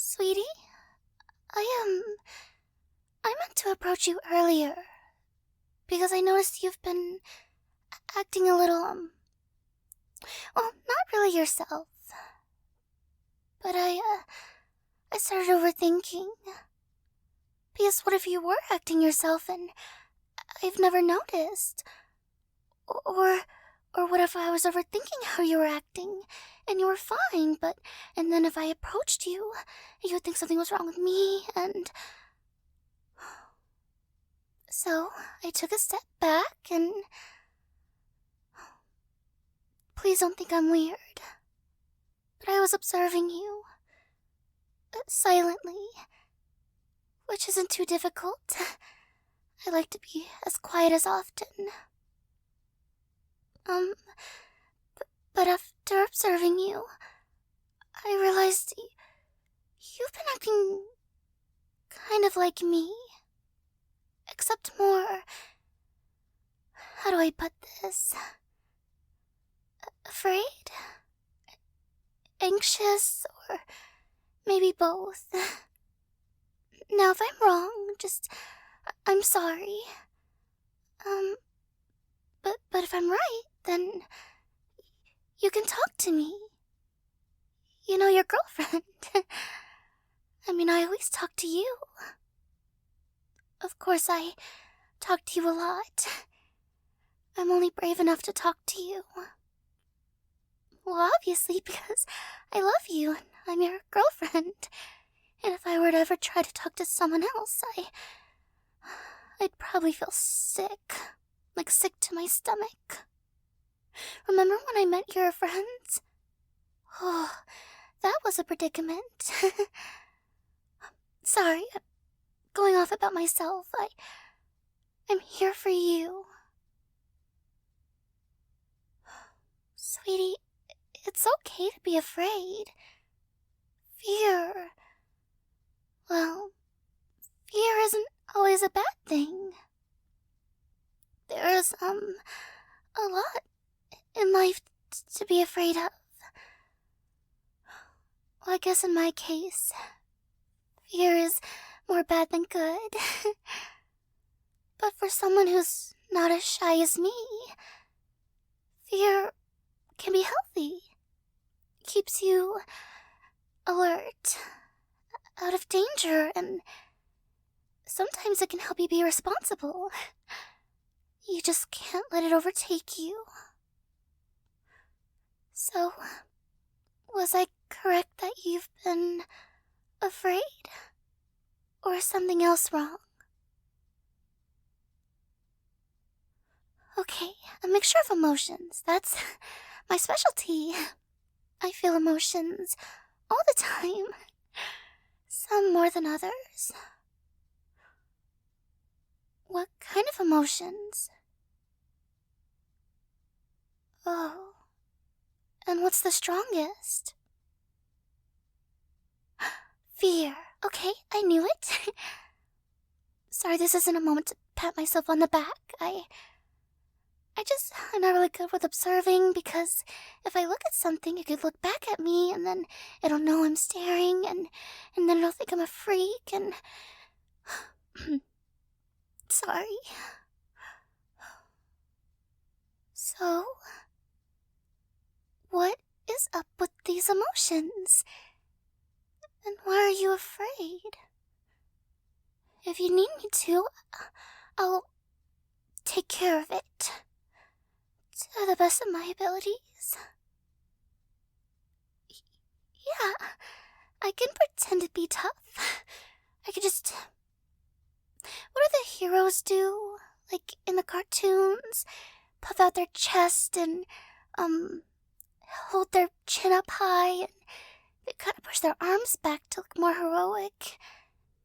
Sweetie, I meant to approach you earlier because I noticed you've been acting a little, well, not really yourself. But I started overthinking. Because what if you were acting yourself and I've never noticed? Or, or what if I was overthinking how you were acting and you were fine, and then if I approached you, you would think something was wrong with me and... So, I took a step back and... Please don't think I'm weird. But I was observing you. Silently. Which isn't too difficult. I like to be as quiet as often. But after observing you, I realized you've been acting kind of like me. Except more... How do I put this? Afraid? Anxious? Or maybe both? Now, if I'm wrong, I'm sorry. But if I'm right, then you can talk to me. You know, your girlfriend. I always talk to you. Of course, I talk to you a lot. I'm only brave enough to talk to you. Well, obviously, because I love you and I'm your girlfriend. And if I were to ever try to talk to someone else, I'd probably feel sick. Like sick to my stomach. Remember when I met your friends? Oh, that was a predicament. Sorry, I'm going off about myself. I'm here for you. Sweetie, it's okay to be afraid. Fear. Well, fear isn't always a bad thing. There's, a lot in life to be afraid of. Well, I guess in my case, fear is more bad than good. But for someone who's not as shy as me, fear can be healthy. Keeps you alert, out of danger, and sometimes it can help you be responsible. You just can't let it overtake you. So, was I correct that you've been afraid? Or is something else wrong? Okay, a mixture of emotions. That's my specialty. I feel emotions all the time. Some more than others. What kind of emotions? Oh. And what's the strongest? Fear. Okay, I knew it. Sorry, this isn't a moment to pat myself on the back. I'm not really good with observing because if I look at something, it could look back at me and then it'll know I'm staring and then it'll think I'm a freak and... Sorry. So, what is up with these emotions? And why are you afraid? If you need me to, I'll take care of it. To the best of my abilities. Yeah, I can pretend to be tough. I could just... What do the heroes do? Like in the cartoons? Puff out their chest and, hold their chin up high and they kind of push their arms back to look more heroic.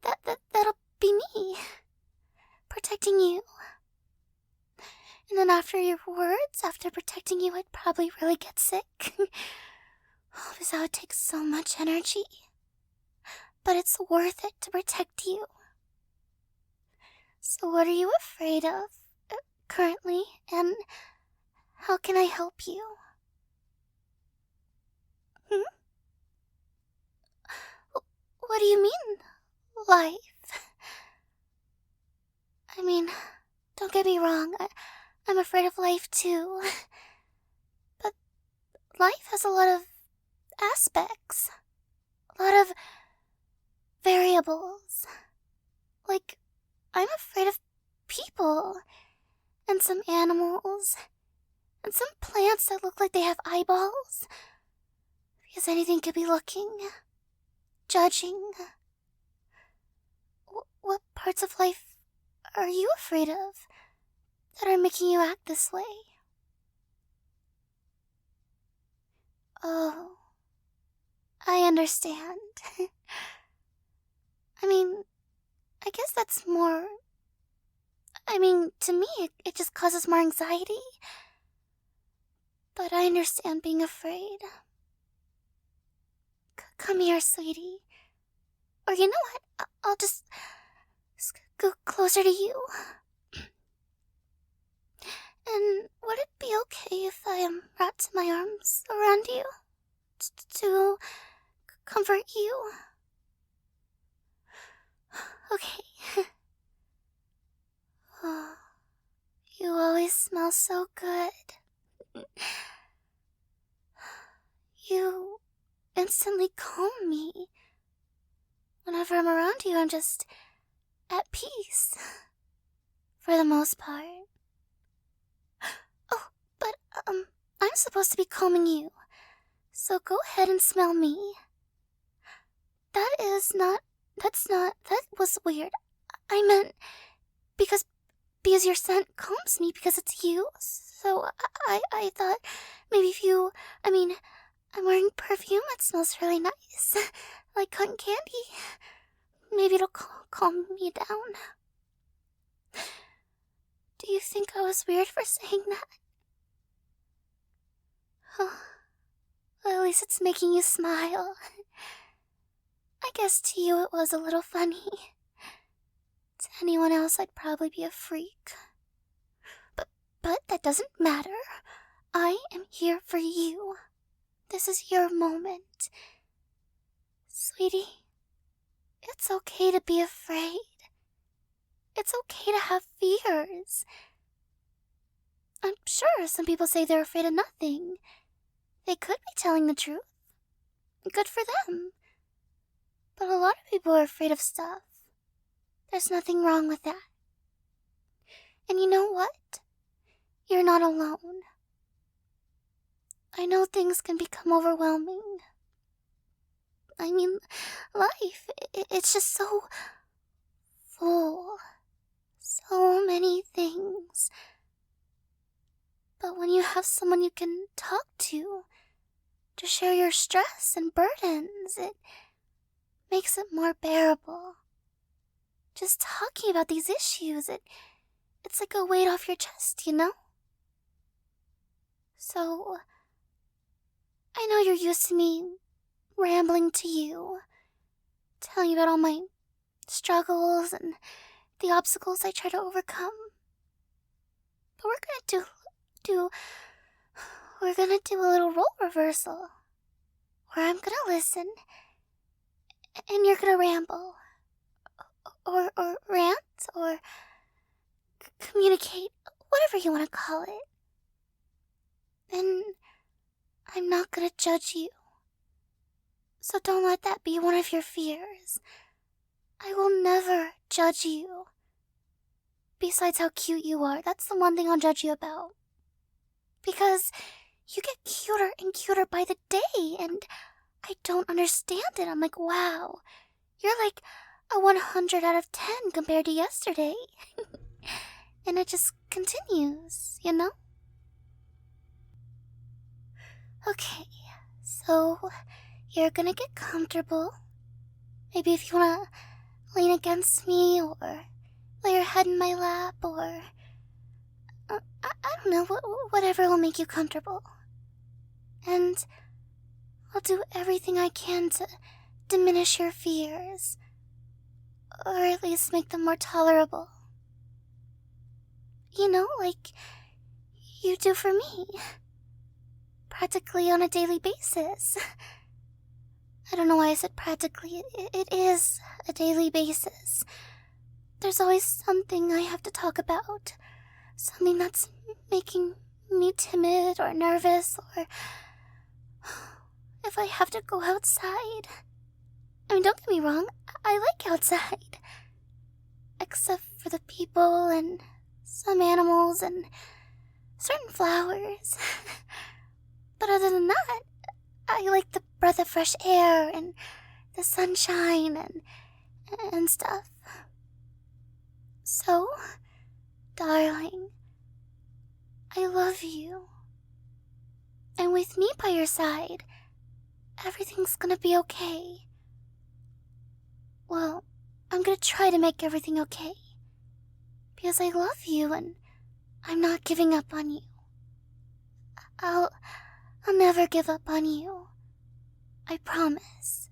That'll be me. Protecting you. And then after your words, after protecting you, I'd probably really get sick. Oh, because that would take so much energy. But it's worth it to protect you. So what are you afraid of, currently, and how can I help you? do you mean, life? I mean, don't get me wrong, I'm afraid of life too. But life has a lot of aspects, a lot of variables. Like, I'm afraid of people, and some animals, and some plants that look like they have eyeballs. Because anything could be looking, judging. What parts of life are you afraid of that are making you act this way? Oh, I understand. I mean, I guess that's more... to me, it just causes more anxiety. But I understand being afraid. Come here, sweetie. Or you know what? I'll just go closer to you. And would it be okay if I wrapped my arms around you to comfort you? Okay. Oh, you always smell so good. You instantly calm me. Whenever I'm around you, I'm just at peace. For the most part. Oh, but, I'm supposed to be calming you. So go ahead and smell me. That was weird. I meant, because your scent calms me because it's you. So I thought maybe if you, I'm wearing perfume, it smells really nice. Like cotton candy. Maybe it'll calm me down. Do you think I was weird for saying that? Oh, well, at least it's making you smile. I guess to you it was a little funny. To anyone else, I'd probably be a freak. But that doesn't matter. I am here for you. This is your moment. Sweetie, it's okay to be afraid. It's okay to have fears. I'm sure some people say they're afraid of nothing. They could be telling the truth. Good for them. But a lot of people are afraid of stuff. There's nothing wrong with that. And you know what? You're not alone. I know things can become overwhelming. Life, it's just so full. So many things. But when you have someone you can talk to share your stress and burdens, it makes it more bearable. Just talking about these issues, it's like a weight off your chest, you know? So, I know you're used to me rambling to you, telling you about all my struggles and the obstacles I try to overcome. But we're gonna do a little role reversal, where I'm gonna listen, and you're gonna ramble, or rant, or communicate, whatever you want to call it. And I'm not gonna judge you. So don't let that be one of your fears. I will never judge you. Besides how cute you are, that's the one thing I'll judge you about. Because you get cuter and cuter by the day, and I don't understand it. I'm like, wow, you're like a 100 out of 10 compared to yesterday. And it just continues, you know? Okay, so you're gonna get comfortable. Maybe if you wanna lean against me, or lay your head in my lap, or I don't know, whatever will make you comfortable. And I'll do everything I can to diminish your fears, or at least make them more tolerable. You know, like you do for me. Practically on a daily basis. I don't know why I said practically. It is a daily basis. There's always something I have to talk about. Something that's making me timid or nervous, or if I have to go outside. I mean, don't get me wrong, I like outside. Except for the people and some animals and certain flowers. But other than that, I like the breath of fresh air and the sunshine and stuff. So, darling, I love you. And with me by your side, everything's gonna be okay. Well, I'm gonna try to make everything okay. Because I love you and I'm not giving up on you. I'll never give up on you. I promise.